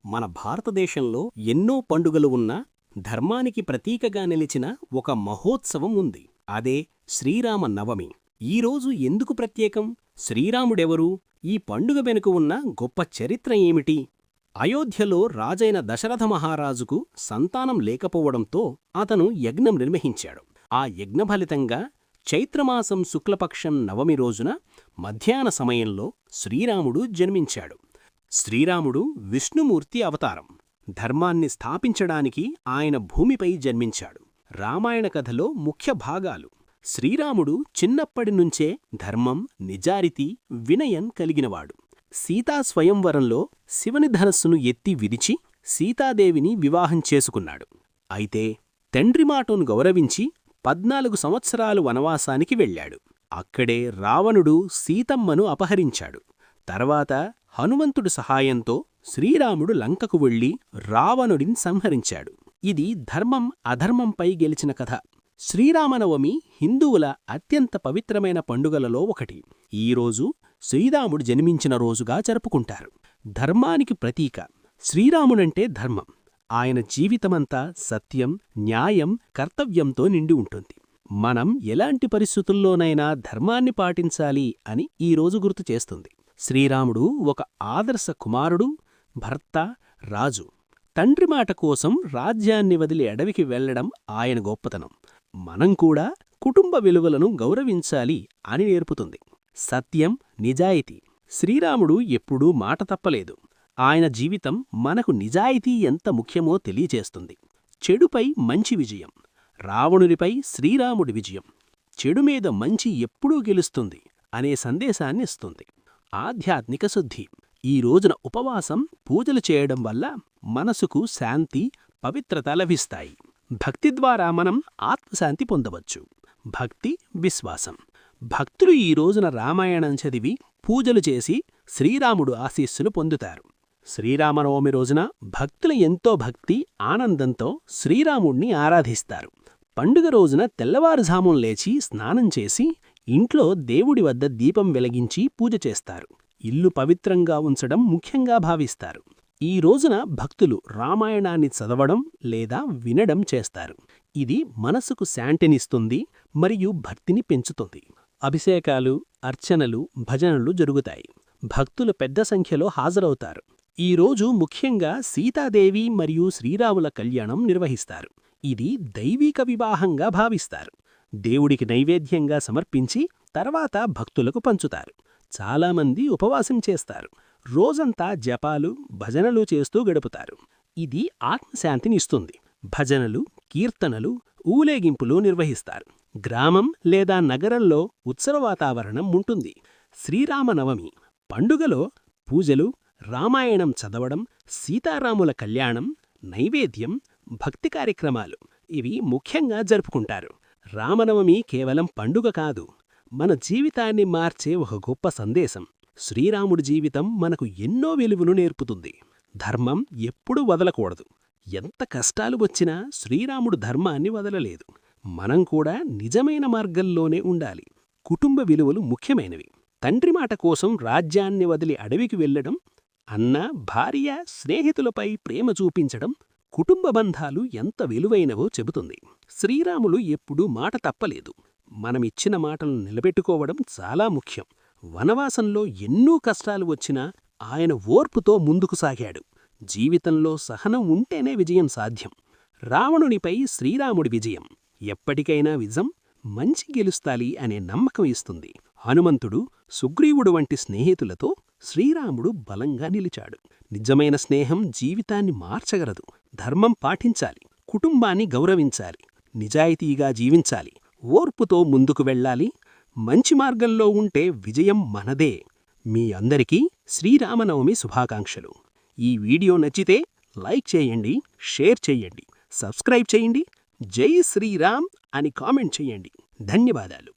మన భారతదేశంలో ఎన్నో పండుగలు ఉన్నా ధర్మానికి ప్రతీకగా నిలిచిన ఒక మహోత్సవం ఉంది. అదే శ్రీరామ నవమి. ఈరోజు ఎందుకు ప్రత్యేకం? శ్రీరాముడెవరు? ఈ పండుగ వెనుక ఉన్న గొప్ప చరిత్ర ఏమిటి? అయోధ్యలో రాజైన దశరథ మహారాజుకు సంతానం లేకపోవడంతో అతను యజ్ఞం నిర్వహించాడు. ఆ యజ్ఞ ఫలితంగా చైత్రమాసం శుక్లపక్షం నవమి రోజున మధ్యాహ్న సమయంలో శ్రీరాముడు జన్మించాడు. శ్రీరాముడు విష్ణుమూర్తి అవతారం. ధర్మాన్ని స్థాపించడానికి ఆయన భూమిపై జన్మించాడు. రామాయణ కథలో ముఖ్య భాగాలు. శ్రీరాముడు చిన్నప్పటినుంచే ధర్మం, నిజాయితీ, వినయం కలిగినవాడు. సీతా స్వయంవరంలో శివుని ధనస్సును ఎత్తి విరిచి సీతాదేవిని వివాహం చేసుకున్నాడు. అయితే తండ్రి మాటను గౌరవించి 14 సంవత్సరాలు వనవాసానికి వెళ్ళాడు. అక్కడే రావణుడు సీతమ్మను అపహరించాడు. తర్వాత హనుమంతుడి సహాయంతో శ్రీరాముడు లంకకు వెళ్లి రావణుడిని సంహరించాడు. ఇది ధర్మం అధర్మంపై గెలిచిన కథ. శ్రీరామనవమి హిందువుల అత్యంత పవిత్రమైన పండుగలలో ఒకటి. ఈరోజు శ్రీరాముడు జన్మించిన రోజుగా జరుపుకుంటారు. ధర్మానికి ప్రతీక. శ్రీరాముడంటే ధర్మం. ఆయన జీవితమంతా సత్యం, న్యాయం, కర్తవ్యంతో నిండి ఉంటుంది. మనం ఎలాంటి పరిస్థితుల్లోనైనా ధర్మాన్ని పాటించాలి అని ఈరోజు గుర్తు చేస్తుంది. శ్రీరాముడు ఒక ఆదర్శ కుమారుడు, భర్త, రాజు. తండ్రి మాట కోసం రాజ్యాన్ని వదిలి అడవికి వెళ్లడం ఆయన గొప్పతనం. మనం కూడా కుటుంబ విలువలను గౌరవించాలి అని నేర్పుతుంది. సత్యం, నిజాయితీ. శ్రీరాముడు ఎప్పుడూ మాట తప్పలేదు. ఆయన జీవితం మనకు నిజాయితీ ఎంత ముఖ్యమో తెలియచేస్తుంది. చెడుపై మంచి విజయం. రావణుడిపై శ్రీరాముడి విజయం. చెడు మీద మంచి ఎప్పుడూ గెలుస్తుంది అనే సందేశాన్ని ఇస్తుంది. ఆధ్యాత్మిక శుద్ధి. ఈ రోజున ఉపవాసం, పూజలు చేయడం వల్ల మనసుకు శాంతి, పవిత్రత లభిస్తాయి. భక్తి ద్వారా మనం ఆత్మశాంతి పొందవచ్చు. భక్తి, విశ్వాసం. భక్తులు ఈ రోజున రామాయణం చదివి పూజలు చేసి శ్రీరాముడు ఆశీస్సులు పొందుతారు. శ్రీరామనవమి రోజున భక్తులు ఎంతో భక్తి, ఆనందంతో శ్రీరాముణ్ణి ఆరాధిస్తారు. పండుగ రోజున తెల్లవారుజామున లేచి స్నానం చేసి ఇంట్లో దేవుడి వద్ద దీపం వెలిగించి పూజ చేస్తారు. ఇల్లు పవిత్రంగా ఉంచడం ముఖ్యంగా భావిస్తారు. ఈ రోజున భక్తులు రామాయణాన్ని చదవడం లేదా వినడం చేస్తారు. ఇది మనసుకు శాంతినిస్తుంది మరియు భక్తిని పెంచుతుంది. అభిషేకాలు, అర్చనలు, భజనలు జరుగుతాయి. భక్తులు పెద్ద సంఖ్యలో హాజరవుతారు. ఈ రోజు ముఖ్యంగా సీతాదేవి మరియు శ్రీరాముల కళ్యాణం నిర్వహిస్తారు. ఇది దైవిక వివాహంగా భావిస్తారు. దేవుడికి నైవేద్యంగా సమర్పించి తర్వాత భక్తులకు పంచుతారు. చాలామంది ఉపవాసం చేస్తారు. రోజంతా జపాలు, భజనలు చేస్తూ గడుపుతారు. ఇది ఆత్మశాంతినిస్తుంది. భజనలు, కీర్తనలు, ఊరేగింపులు నిర్వహిస్తారు. గ్రామం లేదా నగరంలో ఉత్సవ వాతావరణం ఉంటుంది. శ్రీరామనవమి పండుగలో పూజలు, రామాయణం చదవడం, సీతారాముల కళ్యాణం, నైవేద్యం, భక్తి కార్యక్రమాలు ఇవి ముఖ్యంగా జరుపుకుంటారు. రామనవమి కేవలం పండుగ కాదు, మన జీవితాన్ని మార్చే ఒక గొప్ప సందేశం. శ్రీరాముడి జీవితం మనకు ఎన్నో విలువలు నేర్పుతుంది. ధర్మం ఎప్పుడూ వదలకూడదు. ఎంత కష్టాలు వచ్చినా శ్రీరాముడు ధర్మాన్ని వదలలేదు. మనం కూడా నిజమైన మార్గంలోనే ఉండాలి. కుటుంబ విలువలు ముఖ్యమైనవి. తండ్రి మాట కోసం రాజ్యాన్ని వదిలి అడవికి వెళ్లడం, అన్న, భార్య, స్నేహితులపై ప్రేమ చూపించడం కుటుంబ బంధాలు ఎంత విలువైనవో చెబుతుంది. శ్రీరాములు ఎప్పుడూ మాట తప్పలేదు. మనమిచ్చిన మాటలను నిలబెట్టుకోవడం చాలా ముఖ్యం. వనవాసంలో ఎన్నో కష్టాలు వచ్చినా ఆయన ఓర్పుతో ముందుకు సాగాడు. జీవితంలో సహనం ఉంటేనే విజయం సాధ్యం. రావణునిపై శ్రీరాముడి విజయం ఎప్పటికైనా విజయం, మంచి గెలుస్తాలి అనే నమ్మకం ఇస్తుంది. హనుమంతుడు, సుగ్రీవుడు వంటి స్నేహితులతో శ్రీరాముడు బలంగా నిలిచాడు. నిజమైన స్నేహం జీవితాన్ని మార్చగలదు. ధర్మం పాటించాలి, కుటుంబాన్ని గౌరవించాలి, నిజాయితీగా జీవించాలి, ఓర్పుతో ముందుకు వెళ్ళాలి. మంచి మార్గంలో ఉంటే విజయం మనదే. మీ అందరికీ శ్రీరామనవమి శుభాకాంక్షలు. ఈ వీడియో నచ్చితే లైక్ చేయండి, షేర్ చేయండి, సబ్స్క్రైబ్ చేయండి, జై శ్రీరామ్ అని కామెంట్ చేయండి. ధన్యవాదాలు.